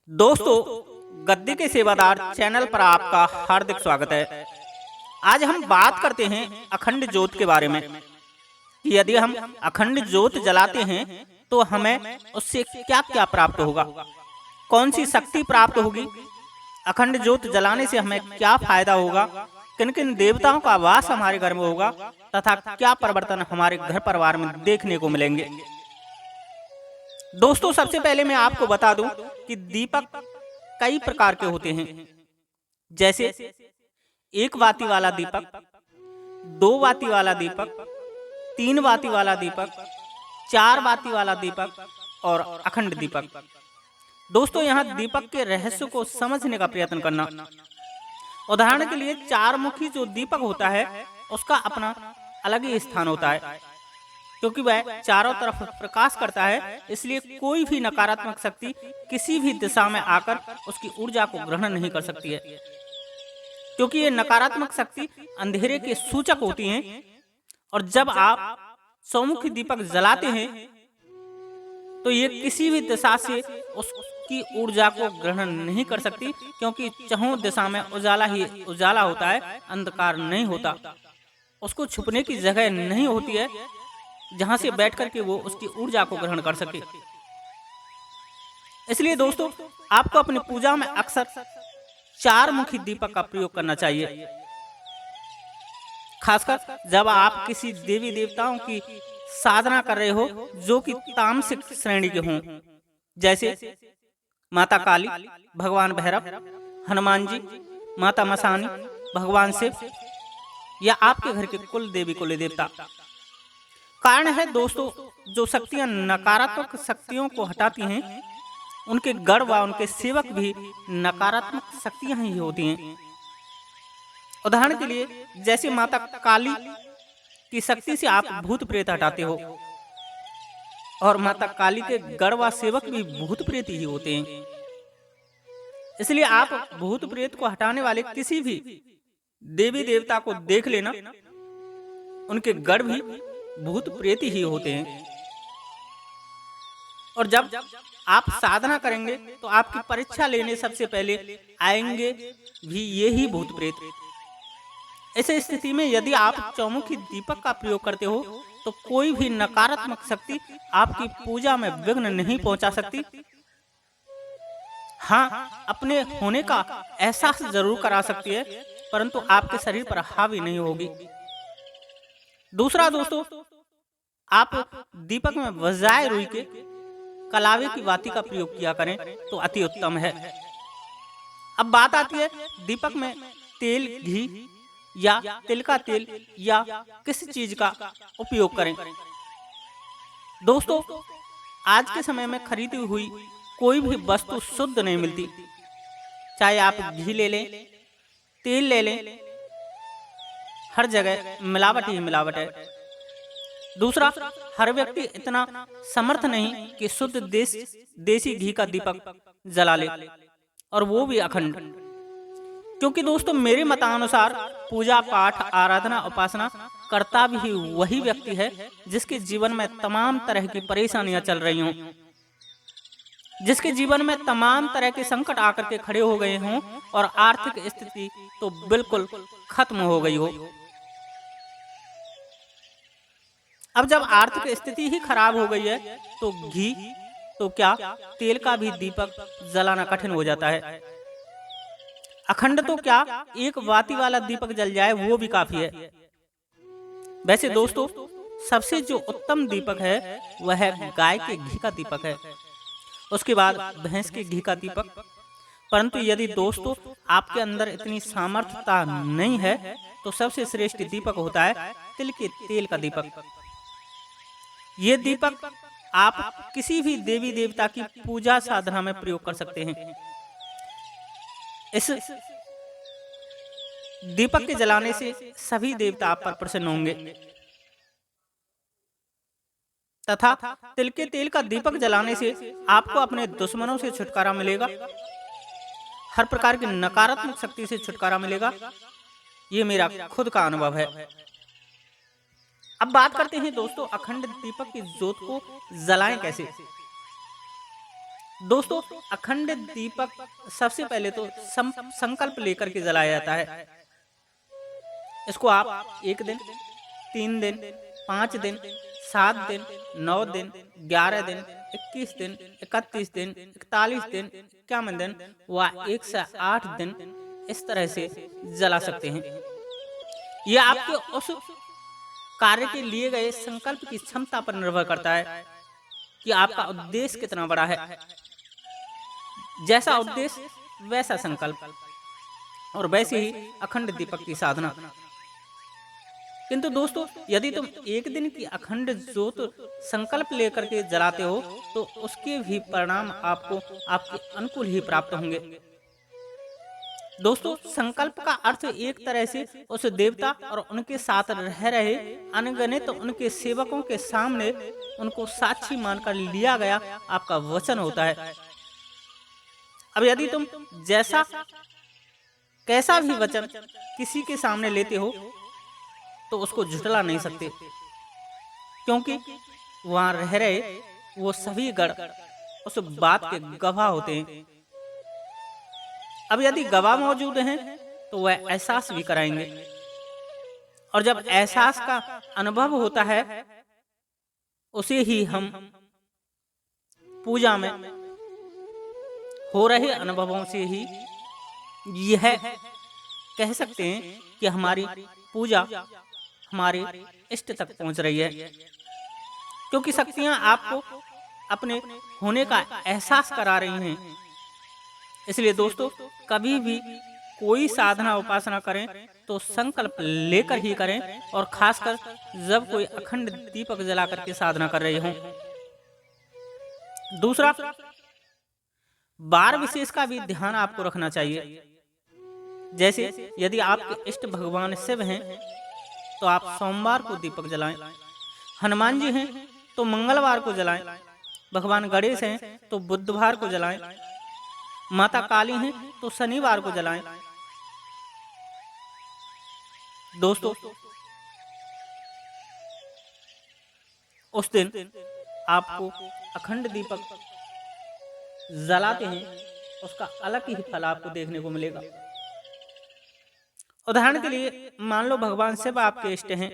दोस्तों, गद्दी के सेवादार चैनल पर आपका हार्दिक स्वागत है। आज हम बात करते हैं अखंड ज्योत के बारे में कि यदि हम अखंड ज्योत जलाते हैं तो हमें उससे क्या क्या प्राप्त होगा, कौन सी शक्ति प्राप्त होगी, अखंड ज्योत जलाने से हमें क्या फायदा होगा, किन किन देवताओं का वास हमारे घर में होगा तथा क्या परिवर्तन हमारे घर परिवार में देखने को मिलेंगे। दोस्तों, सबसे पहले मैं आपको बता दूं कि दीपक कई प्रकार के होते हैं, जैसे एक बाती वाला दीपक, दो बाती वाला दीपक, तीन बाती वाला दीपक, चार बाती वाला दीपक और अखंड दीपक। दोस्तों, यहाँ दीपक के रहस्य को समझने का प्रयत्न करना। उदाहरण के लिए चार मुखी जो दीपक होता है उसका अपना अलग ही स्थान होता है, क्योंकि वह चारों तरफ प्रकाश करता है, इसलिए कोई भी नकारात्मक शक्ति किसी भी दिशा में आकर उसकी ऊर्जा को ग्रहण नहीं कर सकती है, क्योंकि ये नकारात्मक शक्ति अंधेरे के सूचक होती हैं। और जब आप चौमुखी दीपक जलाते हैं तो ये किसी भी दिशा से उसकी ऊर्जा को ग्रहण नहीं कर सकती, क्योंकि चारों दिशा में उजाला ही उजाला होता है, अंधकार नहीं होता। उसको छुपने की जगह नहीं होती है जहां से बैठ करके वो उसकी ऊर्जा को ग्रहण कर सके। इसलिए दोस्तों, आपको अपनी पूजा में अक्सर चार मुखी दीपक का प्रयोग करना चाहिए, खासकर जब आप किसी देवी देवताओं की साधना कर रहे हो जो कि तामसिक श्रेणी के हों, जैसे माता काली, भगवान भैरव, हनुमान जी, माता मसानी, भगवान शिव या आपके घर के कुल देवी कुल देवता। कारण है दोस्तों, जो शक्तियां नकारात्मक शक्तियों को हटाती हैं उनके गढ़ व उनके सेवक भी नकारात्मक शक्तियां ही होती हैं। उदाहरण के लिए जैसे माता काली की शक्ति से आप भूत प्रेत हटाते हो, और माता काली के गढ़ व सेवक भी भूत प्रेत ही होते हैं। इसलिए आप भूत प्रेत को हटाने वाले किसी भी देवी देवता को देख लेना, उनके गढ़ भी भूत प्रेत ही होते हैं। और जब आप साधना करेंगे तो आपकी परीक्षा लेने सबसे पहले आएंगे भी यही भूत प्रेत। ऐसे स्थिति में यदि आप चौमुखी दीपक का प्रयोग करते हो तो कोई भी नकारात्मक शक्ति आपकी पूजा में विघ्न नहीं पहुंचा सकती। हाँ, अपने होने का एहसास जरूर करा सकती है, परंतु आपके शरीर पर हावी नहीं होगी। दूसरा दोस्तों, आप दीपक में बजाय रुई के कलावे की बाती का प्रयोग किया करें तो अति उत्तम है। अब बात आती है दीपक में तेल, घी या तिल का तेल या किस चीज का उपयोग करें। दोस्तों, आज के समय में खरीदी हुई कोई भी वस्तु शुद्ध नहीं मिलती। चाहे आप घी ले लें, तेल ले लें, हर जगह मिलावट ही मिलावट है। दूसरा, हर व्यक्ति इतना समर्थ नहीं कि शुद्ध देसी घी का दीपक जला ले, और वो भी अखंड। क्योंकि दोस्तों, मेरे मतानुसार पूजा पाठ आराधना उपासना करता भी वही व्यक्ति है जिसके जीवन में तमाम तरह की परेशानियां चल रही हों, जिसके जीवन में तमाम तरह के संकट आकर के खड़े हो गए हों और आर्थिक स्थिति तो बिल्कुल खत्म हो गई हो। अब जब आर्थिक स्थिति ही खराब हो गई है तो घी तो क्या, तेल का भी दीपक जलाना कठिन हो जाता है। अखंड तो क्या, एक बाती वाला दीपक जल जाए वो भी काफी है। वैसे दोस्तों, सबसे जो उत्तम दीपक है वह है गाय के घी का दीपक है, उसके बाद भैंस के घी का दीपक। परंतु यदि दोस्तों आपके अंदर इतनी सामर्थ्यता नहीं है तो सबसे श्रेष्ठ दीपक होता है तिल के तेल का दीपक। ये दीपक आप किसी भी देवी देवता की पूजा साधना में प्रयोग कर सकते हैं। इस दीपक के जलाने से सभी देवता आप पर प्रसन्न होंगे तथा तिल के तेल का दीपक जलाने से आपको अपने दुश्मनों से छुटकारा मिलेगा, हर प्रकार की नकारात्मक शक्ति से छुटकारा मिलेगा। ये मेरा खुद का अनुभव है। अब बात करते हैं दोस्तों, अखंड दीपक की ज्योत को जलाएं कैसे। दोस्तों, अखंड दीपक सबसे पहले तो संकल्प लेकर के जलाया जाता है। इसको आप 1 दिन, 3 दिन, 5 दिन, 7 दिन, 9 दिन, 11 दिन, 21 दिन, 31 दिन, 41 दिन, 51 दिन व 108 दिन इस तरह से जला सकते हैं। यह आपके उस कार्य के लिए गए संकल्प की क्षमता पर निर्भर करता है कि आपका उद्देश्य कितना बड़ा है। जैसा उद्देश्य वैसा संकल्प, और वैसे ही अखंड दीपक की साधना। किंतु दोस्तों, यदि तुम 1 दिन की अखंड ज्योत संकल्प लेकर के जलाते हो तो उसके भी परिणाम आपको आपके अनुकूल ही प्राप्त होंगे। दोस्तों, संकल्प का अर्थ एक तरह से उस देवता और उनके साथ रह रहे अनगिनत उनके सेवकों के सामने उनको साक्षी मानकर लिया गया आपका वचन होता है। अब यदि तुम कैसा भी वचन किसी के सामने लेते हो तो उसको झुठला नहीं सकते, क्योंकि वहां रह रहे वो सभी गण उस बात के गवाह होते हैं। अब यदि गवाह मौजूद हैं तो वह एहसास भी कराएंगे, और जब एहसास का अनुभव होता है उसे ही हम पूजा में हो रहे अनुभवों से ही यह कह सकते हैं कि हमारी पूजा हमारे इष्ट तक पहुंच रही है, क्योंकि शक्तियां आपको अपने होने का एहसास करा रही हैं। इसलिए दोस्तों, कभी भी कोई साधना उपासना करें तो संकल्प लेकर ही करें, और खासकर जब कोई अखंड दीपक जला करके साधना कर रहे हों। दूसरा, वार विशेष का भी ध्यान आपको रखना चाहिए। जैसे यदि आपके इष्ट भगवान शिव हैं तो आप सोमवार को दीपक जलाएं, हनुमान जी हैं तो मंगलवार को जलाएं, भगवान गणेश हैं तो बुधवार को जलाएं, माता काली हैं तो शनिवार को जलाएं। दोस्तों, उस दिन आपको अखंड दीपक जलाते हैं उसका अलग ही फल आपको देखने को मिलेगा। उदाहरण के लिए मान लो भगवान शिव आपके इष्ट हैं,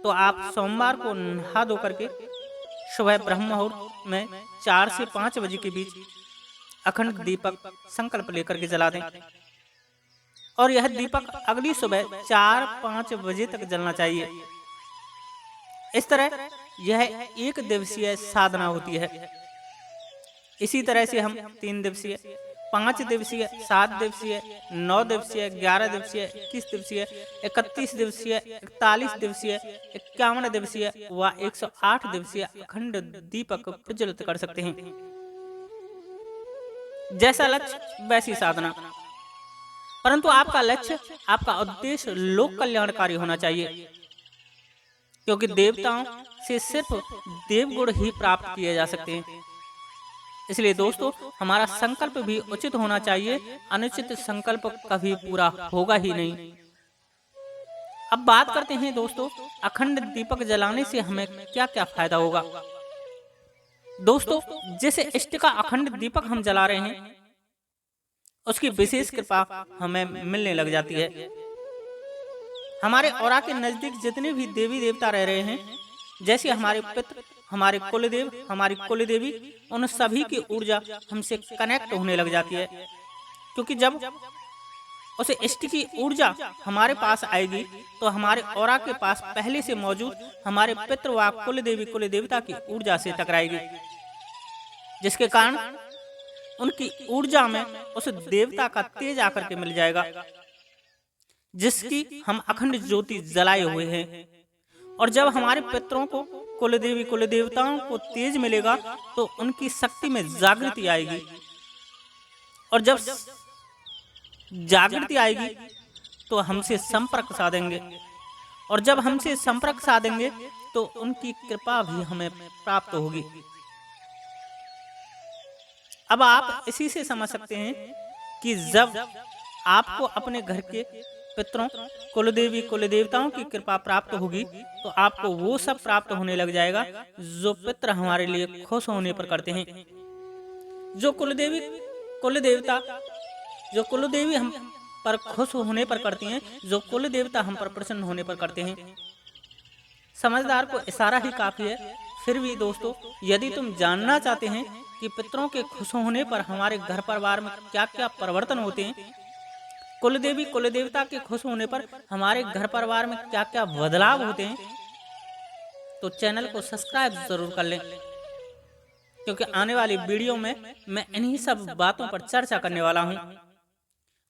तो आप सोमवार को नहा धो करके सुबह ब्रह्म मुहूर्त में 4 से 5 बजे के बीच अखंड दीपक संकल्प लेकर के जला दें, और यह दीपक अगली सुबह 4-5 बजे तक जलना चाहिए। इस तरह यह 1 दिवसीय साधना होती है। इसी तरह से हम 3 दिवसीय, 5 दिवसीय, 7 दिवसीय, 9 दिवसीय, 11 दिवसीय, 21 दिवसीय, 31 दिवसीय, 41 दिवसीय, 51 दिवसीय व 108 दिवसीय अखंड दीपक प्रज्वलित कर सकते हैं। जैसा लक्ष्य वैसी साधना, परंतु आपका लक्ष्य, आपका उद्देश्य लोक कल्याणकारी होना चाहिए, क्योंकि देवताओं से सिर्फ देवगुण ही प्राप्त किए जा सकते हैं। इसलिए दोस्तों, हमारा संकल्प भी उचित होना चाहिए, अनुचित संकल्प कभी पूरा होगा ही नहीं। अब बात करते हैं दोस्तों, अखंड दीपक जलाने से हमें क्या क्या फायदा होगा। दोस्तों, जिस इष्ट का अखंड दीपक हम जला रहे हैं उसकी विशेष कृपा हमें मिलने लग जाती है। हमारे औरा के नजदीक जितने भी देवी देवता रह रहे हैं, जैसे हमारे पितृ, हमारे कुलदेव, हमारी कुलदेवी, उन सभी की ऊर्जा हमसे कनेक्ट होने लग जाती है, क्योंकि जब उस इष्ट की ऊर्जा हमारे पास आएगी तो हमारे औरा के पास पहले से मौजूद हमारे पितृ व कुलदेवी कुलदेवता की ऊर्जा से टकराएगी, जिसके कारण उनकी ऊर्जा में उस देवता का तेज आकर के मिल जाएगा, जिसकी हम अखंड ज्योति जलाए हुए हैं। और जब हमारे पितरों को, कुलदेवी कुलदेवताओं को तेज मिलेगा तो उनकी शक्ति में जागृति आएगी, और जब जागृति आएगी तो हमसे संपर्क साधेंगे, और जब हमसे संपर्क साधेंगे तो उनकी कृपा भी हमें प्राप्त होगी। अब आप इसी से समझ सकते हैं कि जब आपको अपने घर के पितरों, कुलदेवी कुलदेवताओं की कृपा प्राप्त होगी तो आपको वो सब प्राप्त होने लग जाएगा जो पितर हमारे लिए खुश होने पर करते हैं। जो कुल देवी हम पर खुश होने पर करती हैं, जो कुल देवता हम पर प्रसन्न होने पर करते हैं। समझदार को इशारा ही काफी है। फिर भी दोस्तों, यदि तुम जानना चाहते हैं कि पितरों के खुश होने पर हमारे घर परिवार में क्या क्या परिवर्तन होते हैं, कुल देवता के खुश होने पर हमारे घर परिवार में क्या क्या बदलाव होते हैं, तो चैनल को सब्सक्राइब जरूर कर लें, क्योंकि आने वाली वीडियो में मैं इन्हीं सब बातों पर चर्चा करने वाला हूं।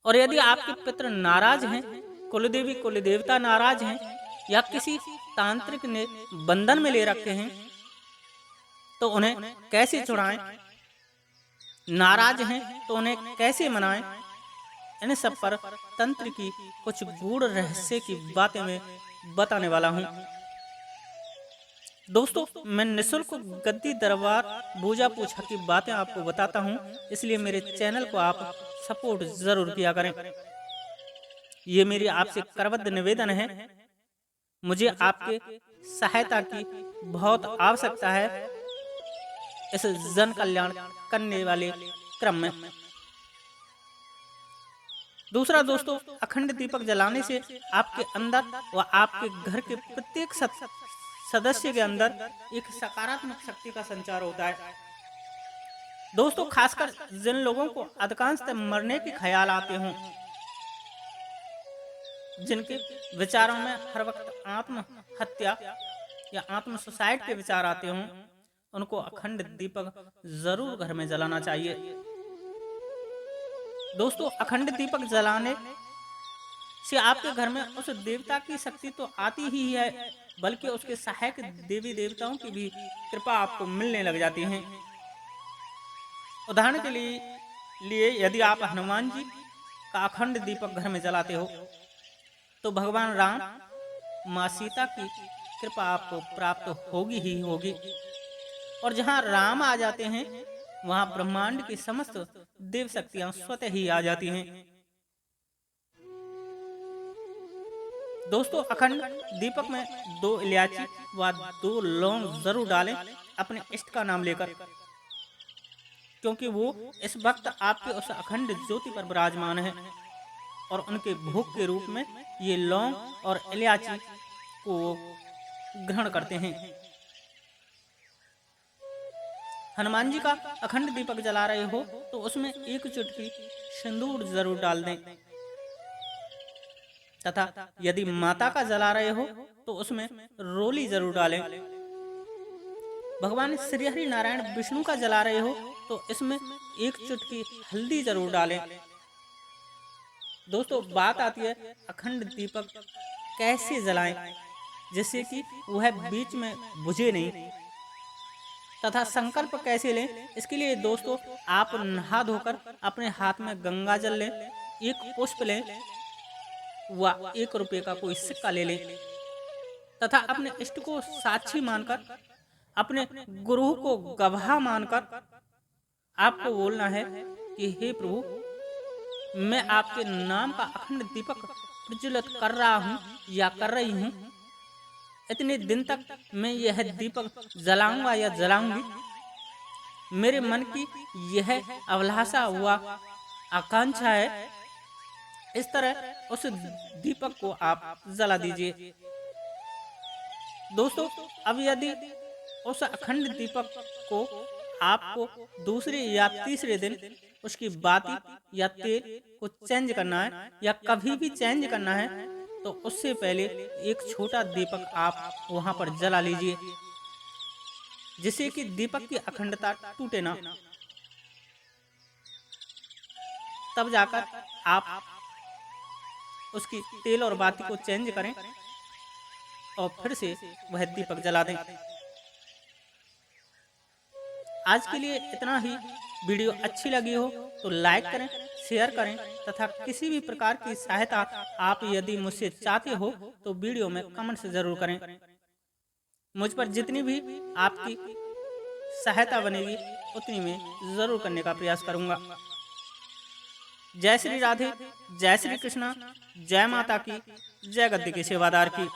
और यदि आपके पितर नाराज हैं, कुल देवता नाराज हैं, या किसी तांत्रिक ने बंधन में ले रखे हैं, तो उन्हें कैसे छुड़ाएं, नाराज हैं तो उन्हें कैसे मनाएं, इन सब पर तंत्र की कुछ गूढ़ रहस्य की बातें मैं बताने वाला हूं। दोस्तों, मैं निःशुल्क गद्दी दरबार पूजा पूछा की बातें आपको बताता हूं, इसलिए मेरे चैनल को आप सपोर्ट जरूर किया करें। ये मेरी आपसे करबद्ध निवेदन है। मुझे आपके सहायता की बहुत आवश्यकता है इस जन कल्याण करने वाले क्रम में। दूसरा दोस्तों, अखंड दीपक जलाने से आपके अंदर व आपके घर के प्रत्येक सदस्य के अंदर एक सकारात्मक शक्ति का संचार होता है। दोस्तों, खासकर जिन लोगों को अधिकांशतः मरने के ख्याल आते हों, जिनके विचारों में हर वक्त आत्महत्या या आत्म सुसाइड के विचार आते हों, उनको अखंड दीपक जरूर घर में जलाना चाहिए। दोस्तों, अखंड दीपक जलाने से आपके घर में उस देवता की शक्ति तो आती ही है, बल्कि उसके सहायक देवी देवताओं की भी कृपा आपको मिलने लग जाती है। उदाहरण के लिए यदि आप हनुमान जी का अखंड दीपक घर में जलाते हो, तो भगवान राम, माँ सीता की कृपा आपको प्राप्त होगी ही होगी। और जहाँ राम आ जाते हैं, वहाँ ब्रह्मांड की समस्त देव शक्तियां स्वतः ही आ जाती हैं। दोस्तों, अखंड दीपक में 2 इलायची व 2 लौंग जरूर डालें, अपने इष्ट का नाम लेकर, क्योंकि वो इस वक्त आपके उस अखंड ज्योति पर विराजमान है और उनके भोग के रूप में ये लौंग और इलायची को ग्रहण करते हैं। हनुमान जी का अखंड दीपक जला रहे हो तो उसमें 1 चुटकी सिंदूर जरूर डाल दें, तथा यदि माता का जला रहे हो तो उसमें रोली जरूर डालें। भगवान श्री हरि नारायण विष्णु का जला रहे हो तो इसमें 1 चुटकी हल्दी जरूर डालें। दोस्तों, बात आती है अखंड दीपक कैसे जलाएं जिससे कि वह बीच में बुझे नहीं, तथा संकल्प कैसे लें। इसके लिए दोस्तों, आप नहा धोकर अपने हाथ में गंगा जल लें, 1 पुष्प लें व 1 रुपये का कोई सिक्का ले लें, तथा अपने इष्ट को साक्षी मानकर, अपने गुरु को गवाह मानकर आपको बोलना है कि हे प्रभु, मैं आपके नाम का अखंड दीपक प्रज्वलित कर रहा हूँ या कर रही हूँ। इतने दिन तक मैं यह दीपक जलाऊंगा या जलाऊंगी। मेरे मन की यह अभिलाषा हुआ आकांक्षा है। इस तरह उस दीपक को आप जला दीजिए। दोस्तों, अब यदि उस अखंड दीपक को आपको दूसरे या तीसरे दिन उसकी बाती या तेल को चेंज करना है या कभी भी चेंज करना है, तो उससे पहले 1 छोटा दीपक आप वहां पर जला लीजिए, जिससे कि दीपक की अखंडता टूटे ना। तब जाकर आप उसकी तेल और बाती को चेंज करें और फिर से वह दीपक जला दें। आज के लिए इतना ही। वीडियो अच्छी लगी हो तो लाइक करें, शेयर करें, तथा किसी भी प्रकार की सहायता आप यदि मुझसे चाहते हो तो वीडियो में कमेंट से जरूर करें। मुझ पर जितनी भी आपकी सहायता बनेगी उतनी मैं जरूर करने का प्रयास करूंगा। जय श्री राधे, जय श्री कृष्णा, जय माता की, जय गद्दी के सेवादार की।